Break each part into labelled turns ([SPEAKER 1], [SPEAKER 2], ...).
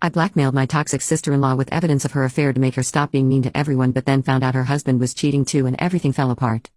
[SPEAKER 1] I blackmailed my toxic sister-in-law with evidence of her affair to make her stop being mean to everyone, but then found out her husband was cheating too and everything fell apart.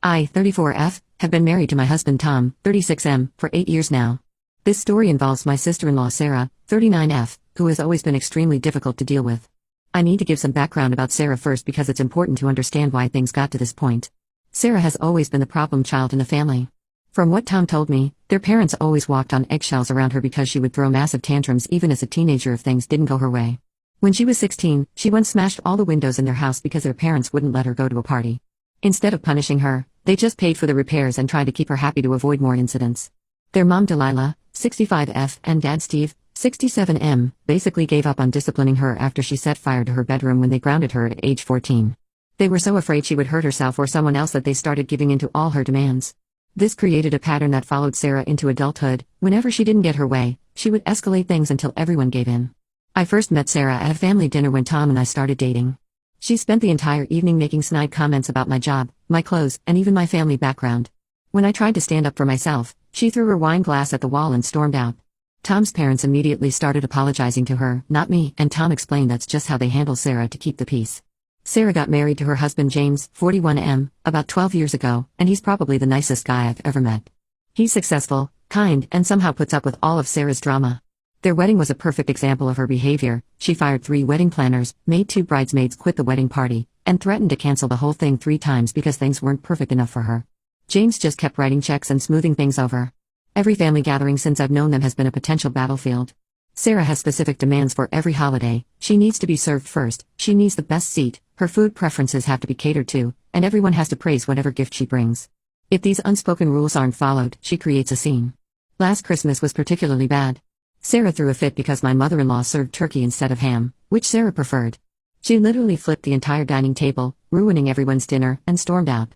[SPEAKER 1] I, 34F, have been married to my husband Tom, 36M, for 8 years now. This story involves my sister-in-law Sarah, 39F, who has always been extremely difficult to deal with. I need to give some background about Sarah first because it's important to understand why things got to this point. Sarah has always been the problem child in the family. From what Tom told me, their parents always walked on eggshells around her because she would throw massive tantrums even as a teenager if things didn't go her way. When she was 16, she once smashed all the windows in their house because their parents wouldn't let her go to a party. Instead of punishing her, they just paid for the repairs and tried to keep her happy to avoid more incidents. Their mom Delilah, 65F, and dad Steve, 67M, basically gave up on disciplining her after she set fire to her bedroom when they grounded her at age 14. They were so afraid she would hurt herself or someone else that they started giving in to all her demands. This created a pattern that followed Sarah into adulthood. Whenever she didn't get her way, she would escalate things until everyone gave in. I first met Sarah at a family dinner when Tom and I started dating. She spent the entire evening making snide comments about my job, my clothes, and even my family background. When I tried to stand up for myself, she threw her wine glass at the wall and stormed out. Tom's parents immediately started apologizing to her, not me, and Tom explained that's just how they handle Sarah to keep the peace. Sarah got married to her husband James, 41M, about 12 years ago, and he's probably the nicest guy I've ever met. He's successful, kind, and somehow puts up with all of Sarah's drama. Their wedding was a perfect example of her behavior. She fired 3 wedding planners, made 2 bridesmaids quit the wedding party, and threatened to cancel the whole thing 3 times because things weren't perfect enough for her. James just kept writing checks and smoothing things over. Every family gathering since I've known them has been a potential battlefield. Sarah has specific demands for every holiday. She needs to be served first, she needs the best seat, her food preferences have to be catered to, and everyone has to praise whatever gift she brings. If these unspoken rules aren't followed, she creates a scene. Last Christmas was particularly bad. Sarah threw a fit because my mother-in-law served turkey instead of ham, which Sarah preferred. She literally flipped the entire dining table, ruining everyone's dinner, and stormed out.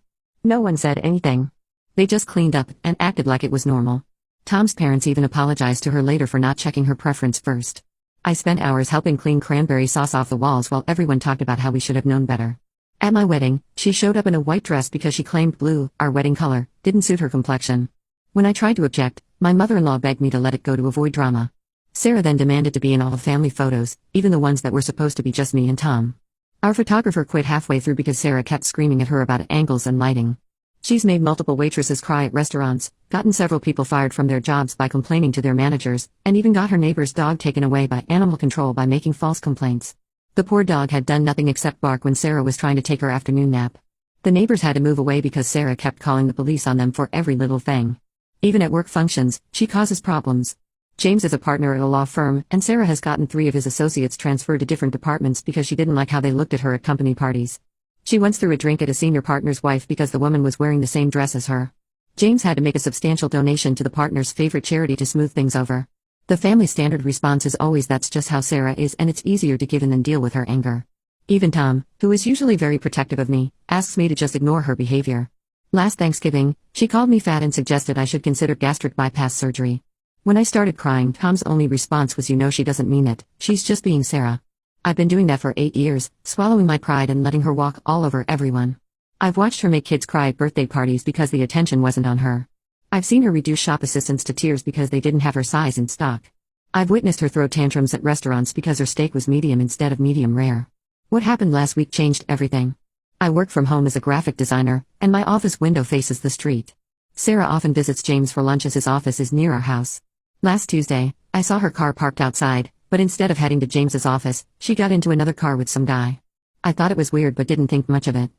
[SPEAKER 1] No one said anything. They just cleaned up and acted like it was normal. Tom's parents even apologized to her later for not checking her preference first. I spent hours helping clean cranberry sauce off the walls while everyone talked about how we should have known better. At my wedding, she showed up in a white dress because she claimed blue, our wedding color, didn't suit her complexion. When I tried to object, my mother-in-law begged me to let it go to avoid drama. Sarah then demanded to be in all the family photos, even the ones that were supposed to be just me and Tom. Our photographer quit halfway through because Sarah kept screaming at her about angles and lighting. She's made multiple waitresses cry at restaurants, gotten several people fired from their jobs by complaining to their managers, and even got her neighbor's dog taken away by animal control by making false complaints. The poor dog had done nothing except bark when Sarah was trying to take her afternoon nap. The neighbors had to move away because Sarah kept calling the police on them for every little thing. Even at work functions, she causes problems. James is a partner at a law firm, and Sarah has gotten 3 of his associates transferred to different departments because she didn't like how they looked at her at company parties. She once threw a drink at a senior partner's wife because the woman was wearing the same dress as her. James had to make a substantial donation to the partner's favorite charity to smooth things over. The family standard response is always that's just how Sarah is, and it's easier to give in than deal with her anger. Even Tom, who is usually very protective of me, asks me to just ignore her behavior. Last Thanksgiving, she called me fat and suggested I should consider gastric bypass surgery. When I started crying, Tom's only response was, "You know she doesn't mean it, she's just being Sarah." I've been doing that for 8 years, swallowing my pride and letting her walk all over everyone. I've watched her make kids cry at birthday parties because the attention wasn't on her. I've seen her reduce shop assistants to tears because they didn't have her size in stock. I've witnessed her throw tantrums at restaurants because her steak was medium instead of medium rare. What happened last week changed everything. I work from home as a graphic designer, and my office window faces the street. Sarah often visits James for lunch as his office is near our house. Last Tuesday, I saw her car parked outside, but instead of heading to James's office, she got into another car with some guy. I thought it was weird but didn't think much of it.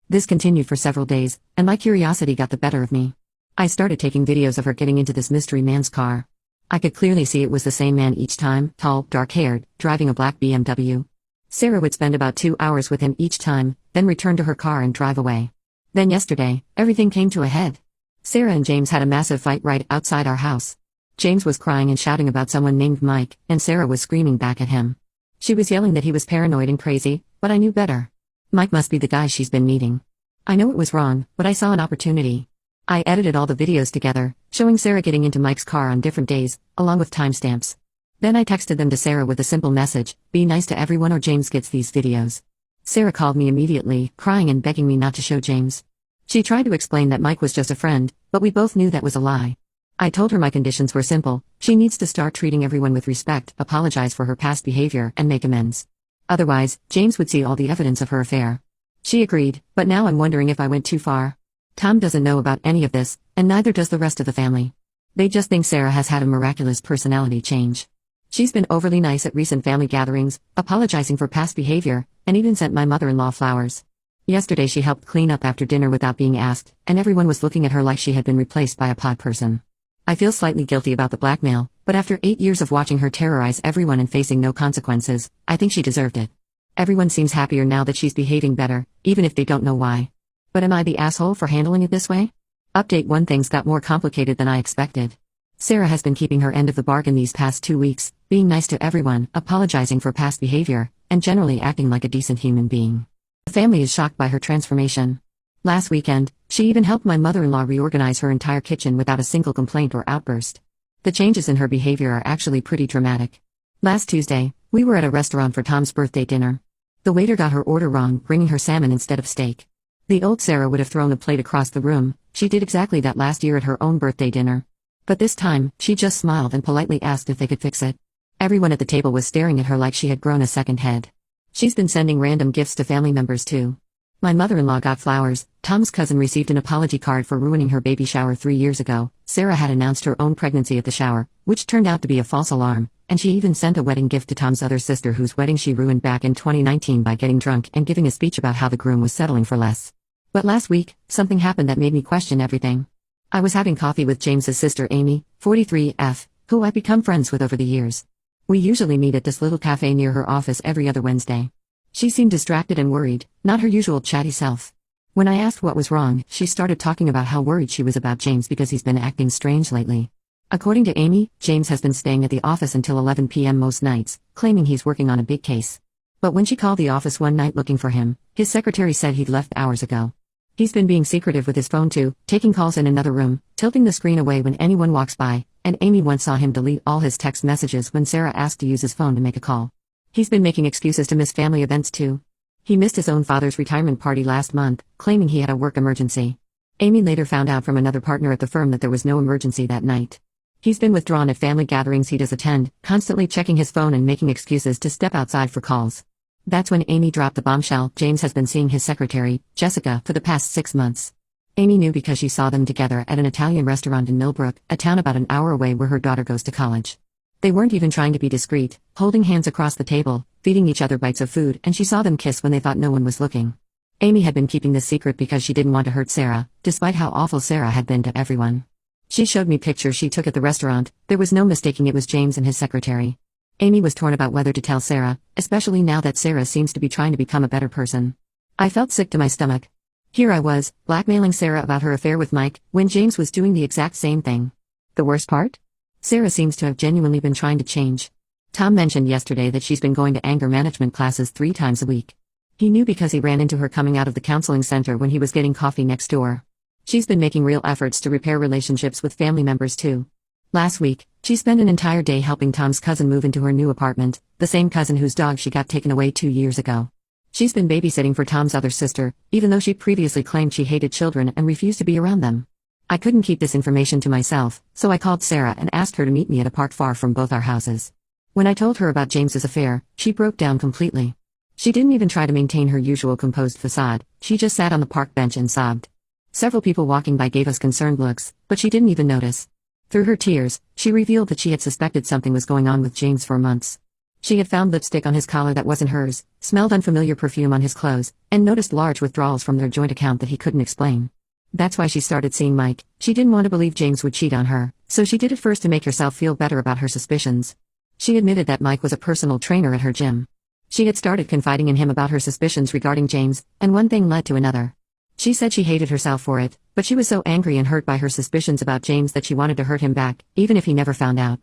[SPEAKER 1] This continued for several days, and my curiosity got the better of me. I started taking videos of her getting into this mystery man's car. I could clearly see it was the same man each time, tall, dark-haired, driving a black BMW. Sarah would spend about 2 hours with him each time, then return to her car and drive away. Then yesterday, everything came to a head. Sarah and James had a massive fight right outside our house. James was crying and shouting about someone named Mike, and Sarah was screaming back at him. She was yelling that he was paranoid and crazy, but I knew better. Mike must be the guy she's been meeting. I know it was wrong, but I saw an opportunity. I edited all the videos together, showing Sarah getting into Mike's car on different days, along with timestamps. Then I texted them to Sarah with a simple message: "Be nice to everyone or James gets these videos." Sarah called me immediately, crying and begging me not to show James. She tried to explain that Mike was just a friend, but we both knew that was a lie. I told her my conditions were simple: she needs to start treating everyone with respect, apologize for her past behavior, and make amends. Otherwise, James would see all the evidence of her affair. She agreed, but now I'm wondering if I went too far. Tom doesn't know about any of this, and neither does the rest of the family. They just think Sarah has had a miraculous personality change. She's been overly nice at recent family gatherings, apologizing for past behavior, and even sent my mother-in-law flowers. Yesterday she helped clean up after dinner without being asked, and everyone was looking at her like she had been replaced by a pod person. I feel slightly guilty about the blackmail, but after 8 years of watching her terrorize everyone and facing no consequences, I think she deserved it. Everyone seems happier now that she's behaving better, even if they don't know why. But am I the asshole for handling it this way? Update 1: Things got more complicated than I expected. Sarah has been keeping her end of the bargain these past 2 weeks, being nice to everyone, apologizing for past behavior, and generally acting like a decent human being. The family is shocked by her transformation. Last weekend, she even helped my mother-in-law reorganize her entire kitchen without a single complaint or outburst. The changes in her behavior are actually pretty dramatic. Last Tuesday, we were at a restaurant for Tom's birthday dinner. The waiter got her order wrong, bringing her salmon instead of steak. The old Sarah would have thrown a plate across the room. She did exactly that last year at her own birthday dinner. But this time, she just smiled and politely asked if they could fix it. Everyone at the table was staring at her like she had grown a second head. She's been sending random gifts to family members too. My mother-in-law got flowers. Tom's cousin received an apology card for ruining her baby shower 3 years ago. Sarah had announced her own pregnancy at the shower, which turned out to be a false alarm, and she even sent a wedding gift to Tom's other sister whose wedding she ruined back in 2019 by getting drunk and giving a speech about how the groom was settling for less. But last week, something happened that made me question everything. I was having coffee with James's sister Amy, 43F, who I've become friends with over the years. We usually meet at this little cafe near her office every other Wednesday. She seemed distracted and worried, not her usual chatty self. When I asked what was wrong, she started talking about how worried she was about James because he's been acting strange lately. According to Amy, James has been staying at the office until 11 p.m. most nights, claiming he's working on a big case. But when she called the office one night looking for him, his secretary said he'd left hours ago. He's been being secretive with his phone too, taking calls in another room, tilting the screen away when anyone walks by, and Amy once saw him delete all his text messages when Sarah asked to use his phone to make a call. He's been making excuses to miss family events too. He missed his own father's retirement party last month, claiming he had a work emergency. Amy later found out from another partner at the firm that there was no emergency that night. He's been withdrawn at family gatherings he does attend, constantly checking his phone and making excuses to step outside for calls. That's when Amy dropped the bombshell: James has been seeing his secretary, Jessica, for the past 6 months. Amy knew because she saw them together at an Italian restaurant in Millbrook, a town about an hour away where her daughter goes to college. They weren't even trying to be discreet, holding hands across the table, feeding each other bites of food, and she saw them kiss when they thought no one was looking. Amy had been keeping this secret because she didn't want to hurt Sarah, despite how awful Sarah had been to everyone. She showed me pictures she took at the restaurant. There was no mistaking it was James and his secretary. Amy was torn about whether to tell Sarah, especially now that Sarah seems to be trying to become a better person. I felt sick to my stomach. Here I was, blackmailing Sarah about her affair with Mike, when James was doing the exact same thing. The worst part? Sarah seems to have genuinely been trying to change. Tom mentioned yesterday that she's been going to anger management classes 3 times a week. He knew because he ran into her coming out of the counseling center when he was getting coffee next door. She's been making real efforts to repair relationships with family members too. Last week, she spent an entire day helping Tom's cousin move into her new apartment, the same cousin whose dog she got taken away 2 years ago. She's been babysitting for Tom's other sister, even though she previously claimed she hated children and refused to be around them. I couldn't keep this information to myself, so I called Sarah and asked her to meet me at a park far from both our houses. When I told her about James's affair, she broke down completely. She didn't even try to maintain her usual composed facade. She just sat on the park bench and sobbed. Several people walking by gave us concerned looks, but she didn't even notice. Through her tears, she revealed that she had suspected something was going on with James for months. She had found lipstick on his collar that wasn't hers, smelled unfamiliar perfume on his clothes, and noticed large withdrawals from their joint account that he couldn't explain. That's why she started seeing Mike. She didn't want to believe James would cheat on her, so she did it first to make herself feel better about her suspicions. She admitted that Mike was a personal trainer at her gym. She had started confiding in him about her suspicions regarding James, and one thing led to another. She said she hated herself for it, but she was so angry and hurt by her suspicions about James that she wanted to hurt him back, even if he never found out.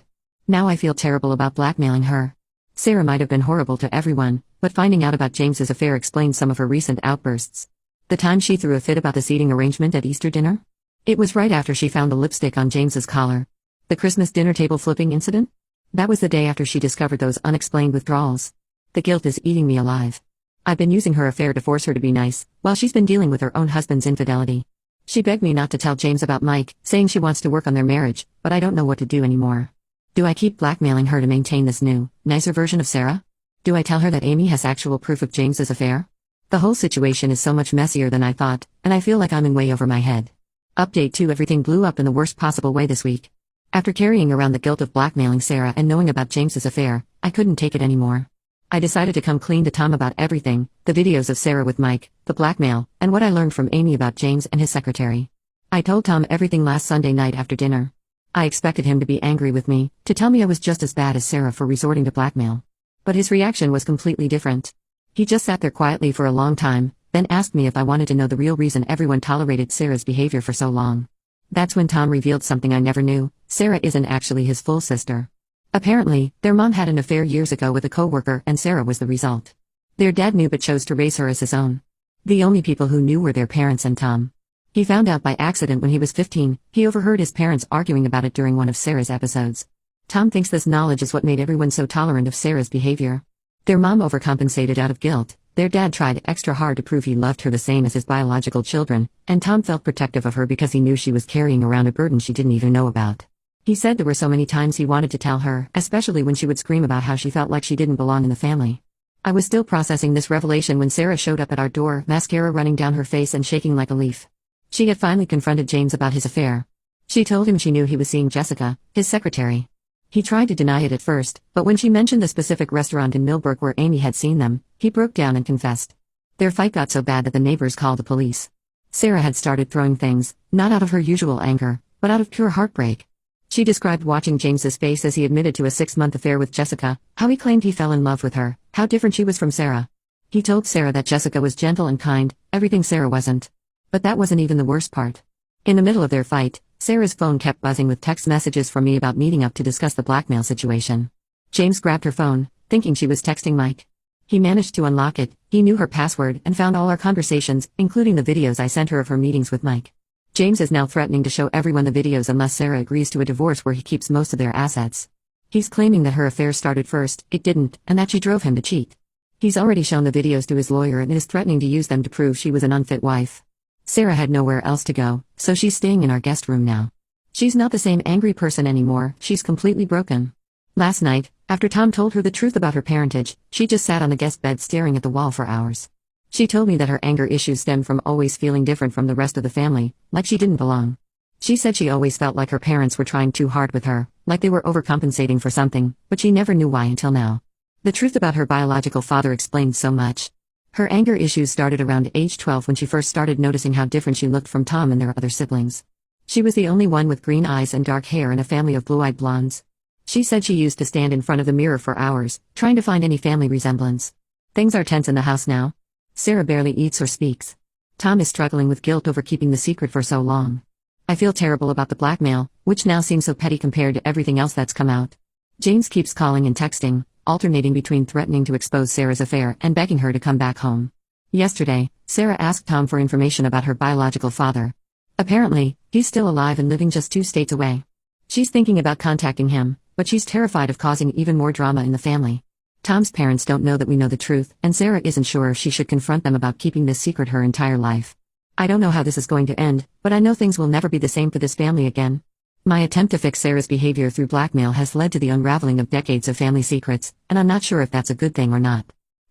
[SPEAKER 1] Now I feel terrible about blackmailing her. Sarah might have been horrible to everyone, but finding out about James's affair explains some of her recent outbursts. The time she threw a fit about the seating arrangement at Easter dinner? It was right after she found the lipstick on James's collar. The Christmas dinner table flipping incident? That was the day after she discovered those unexplained withdrawals. The guilt is eating me alive. I've been using her affair to force her to be nice, while she's been dealing with her own husband's infidelity. She begged me not to tell James about Mike, saying she wants to work on their marriage, but I don't know what to do anymore. Do I keep blackmailing her to maintain this new, nicer version of Sarah? Do I tell her that Amy has actual proof of James's affair? The whole situation is so much messier than I thought, and I feel like I'm in way over my head. Update 2: Everything blew up in the worst possible way this week. After carrying around the guilt of blackmailing Sarah and knowing about James's affair, I couldn't take it anymore. I decided to come clean to Tom about everything: the videos of Sarah with Mike, the blackmail, and what I learned from Amy about James and his secretary. I told Tom everything last Sunday night after dinner. I expected him to be angry with me, to tell me I was just as bad as Sarah for resorting to blackmail. But his reaction was completely different. He just sat there quietly for a long time, then asked me if I wanted to know the real reason everyone tolerated Sarah's behavior for so long. That's when Tom revealed something I never knew: Sarah isn't actually his full sister. Apparently, their mom had an affair years ago with a coworker and Sarah was the result. Their dad knew but chose to raise her as his own. The only people who knew were their parents and Tom. He found out by accident when he was 15, he overheard his parents arguing about it during one of Sarah's episodes. Tom thinks this knowledge is what made everyone so tolerant of Sarah's behavior. Their mom overcompensated out of guilt, their dad tried extra hard to prove he loved her the same as his biological children, and Tom felt protective of her because he knew she was carrying around a burden she didn't even know about. He said there were so many times he wanted to tell her, especially when she would scream about how she felt like she didn't belong in the family. I was still processing this revelation when Sarah showed up at our door, mascara running down her face and shaking like a leaf. She had finally confronted James about his affair. She told him she knew he was seeing Jessica, his secretary. He tried to deny it at first, but when she mentioned the specific restaurant in Millbrook where Amy had seen them, he broke down and confessed. Their fight got so bad that the neighbors called the police. Sarah had started throwing things, not out of her usual anger, but out of pure heartbreak. She described watching James's face as he admitted to a 6-month affair with Jessica, how he claimed he fell in love with her, how different she was from Sarah. He told Sarah that Jessica was gentle and kind, everything Sarah wasn't. But that wasn't even the worst part. In the middle of their fight, Sarah's phone kept buzzing with text messages from me about meeting up to discuss the blackmail situation. James grabbed her phone, thinking she was texting Mike. He managed to unlock it, he knew her password and found all our conversations, including the videos I sent her of her meetings with Mike. James is now threatening to show everyone the videos unless Sarah agrees to a divorce where he keeps most of their assets. He's claiming that her affair started first, it didn't, and that she drove him to cheat. He's already shown the videos to his lawyer and is threatening to use them to prove she was an unfit wife. Sarah had nowhere else to go, so she's staying in our guest room now. She's not the same angry person anymore, she's completely broken. Last night, after Tom told her the truth about her parentage, she just sat on the guest bed staring at the wall for hours. She told me that her anger issues stemmed from always feeling different from the rest of the family, like she didn't belong. She said she always felt like her parents were trying too hard with her, like they were overcompensating for something, but she never knew why until now. The truth about her biological father explained so much. Her anger issues started around age 12 when she first started noticing how different she looked from Tom and their other siblings. She was the only one with green eyes and dark hair in a family of blue-eyed blondes. She said she used to stand in front of the mirror for hours, trying to find any family resemblance. Things are tense in the house now. Sarah barely eats or speaks. Tom is struggling with guilt over keeping the secret for so long. I feel terrible about the blackmail, which now seems so petty compared to everything else that's come out. James keeps calling and texting, alternating between threatening to expose Sarah's affair and begging her to come back home. Yesterday, Sarah asked Tom for information about her biological father. Apparently, he's still alive and living just 2 states away. She's thinking about contacting him, but she's terrified of causing even more drama in the family. Tom's parents don't know that we know the truth, and Sarah isn't sure if she should confront them about keeping this secret her entire life. I don't know how this is going to end, but I know things will never be the same for this family again. My attempt to fix Sarah's behavior through blackmail has led to the unraveling of decades of family secrets, and I'm not sure if that's a good thing or not.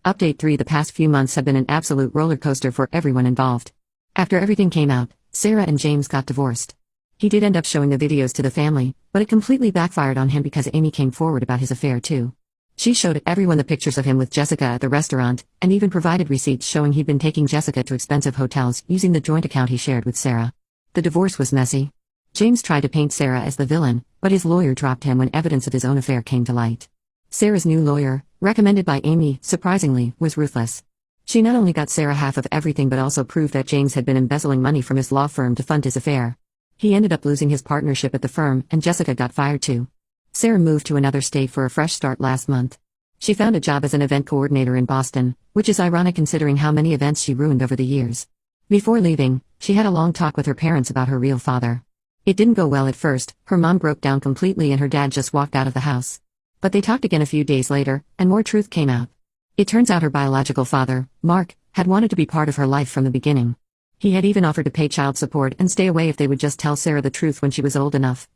[SPEAKER 1] Update 3: The past few months have been an absolute roller coaster for everyone involved. After everything came out, Sarah and James got divorced. He did end up showing the videos to the family, but it completely backfired on him because Amy came forward about his affair too. She showed everyone the pictures of him with Jessica at the restaurant, and even provided receipts showing he'd been taking Jessica to expensive hotels using the joint account he shared with Sarah. The divorce was messy. James tried to paint Sarah as the villain, but his lawyer dropped him when evidence of his own affair came to light. Sarah's new lawyer, recommended by Amy, surprisingly, was ruthless. She not only got Sarah half of everything but also proved that James had been embezzling money from his law firm to fund his affair. He ended up losing his partnership at the firm, and Jessica got fired too. Sarah moved to another state for a fresh start last month. She found a job as an event coordinator in Boston, which is ironic considering how many events she ruined over the years. Before leaving, she had a long talk with her parents about her real father. It didn't go well at first, her mom broke down completely and her dad just walked out of the house. But they talked again a few days later, and more truth came out. It turns out her biological father, Mark, had wanted to be part of her life from the beginning. He had even offered to pay child support and stay away if they would just tell Sarah the truth when she was old enough.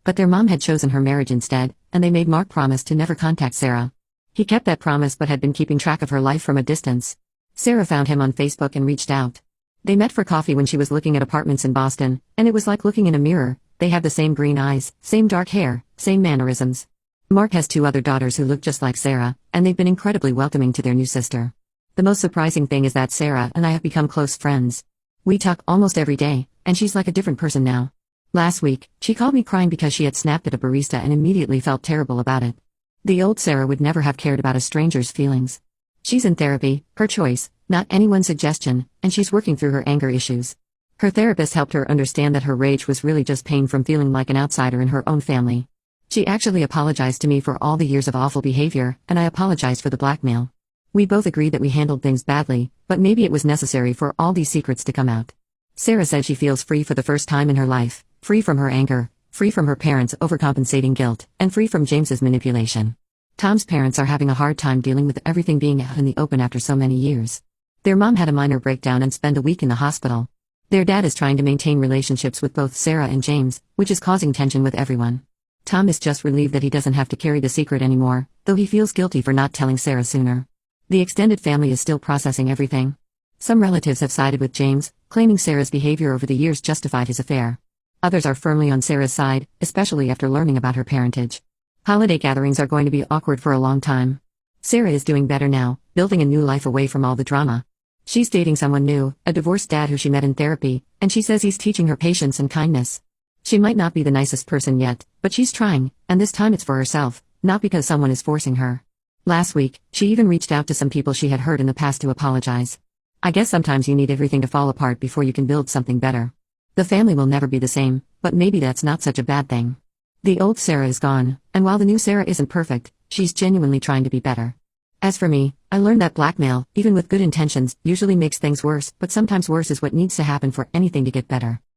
[SPEAKER 1] But their mom had chosen her marriage instead, and they made Mark promise to never contact Sarah. He kept that promise but had been keeping track of her life from a distance. Sarah found him on Facebook and reached out. They met for coffee when she was looking at apartments in Boston, and it was like looking in a mirror. They have the same green eyes, same dark hair, same mannerisms. Mark has 2 other daughters who look just like Sarah, and they've been incredibly welcoming to their new sister. The most surprising thing is that Sarah and I have become close friends. We talk almost every day, and she's like a different person now. Last week, she called me crying because she had snapped at a barista and immediately felt terrible about it. The old Sarah would never have cared about a stranger's feelings. She's in therapy, her choice, not anyone's suggestion, and she's working through her anger issues. Her therapist helped her understand that her rage was really just pain from feeling like an outsider in her own family. She actually apologized to me for all the years of awful behavior, and I apologized for the blackmail. We both agreed that we handled things badly, but maybe it was necessary for all these secrets to come out. Sarah said she feels free for the first time in her life, free from her anger, free from her parents' overcompensating guilt, and free from James's manipulation. Tom's parents are having a hard time dealing with everything being out in the open after so many years. Their mom had a minor breakdown and spent a week in the hospital. Their dad is trying to maintain relationships with both Sarah and James, which is causing tension with everyone. Tom is just relieved that he doesn't have to carry the secret anymore, though he feels guilty for not telling Sarah sooner. The extended family is still processing everything. Some relatives have sided with James, claiming Sarah's behavior over the years justified his affair. Others are firmly on Sarah's side, especially after learning about her parentage. Holiday gatherings are going to be awkward for a long time. Sarah is doing better now, building a new life away from all the drama. She's dating someone new, a divorced dad who she met in therapy, and she says he's teaching her patience and kindness. She might not be the nicest person yet, but she's trying, and this time it's for herself, not because someone is forcing her. Last week, she even reached out to some people she had hurt in the past to apologize. I guess sometimes you need everything to fall apart before you can build something better. The family will never be the same, but maybe that's not such a bad thing. The old Sarah is gone, and while the new Sarah isn't perfect, she's genuinely trying to be better. As for me, I learned that blackmail, even with good intentions, usually makes things worse, but sometimes worse is what needs to happen for anything to get better.